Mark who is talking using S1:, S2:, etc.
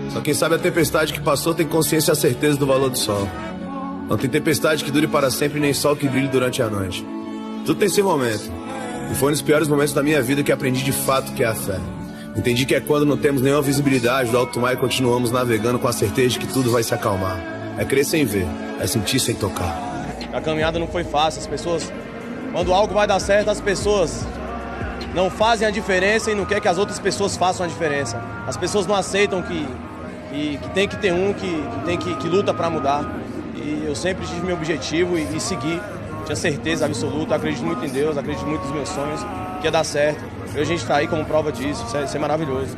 S1: Só quem sabe a tempestade que passou tem consciência e a certeza do valor do sol. Não tem tempestade que dure para sempre, nem sol que brilhe durante a noite. Tudo tem seu momento. E foi nos piores momentos da minha vida que aprendi de fato o que é a fé. Entendi que é quando não temos nenhuma visibilidade do alto mar e continuamos navegando com a certeza de que tudo vai se acalmar. É crer sem ver, é sentir sem tocar.
S2: A caminhada não foi fácil, as pessoas... Quando algo vai dar certo, as pessoas não fazem a diferença e não querem que as outras pessoas façam a diferença. As pessoas não aceitam que tem que ter um que luta para mudar. E eu sempre tive meu objetivo e segui. Tinha certeza absoluta, acredito muito em Deus, acredito muito nos meus sonhos, que ia dar certo. E a gente está aí como prova disso, isso é maravilhoso.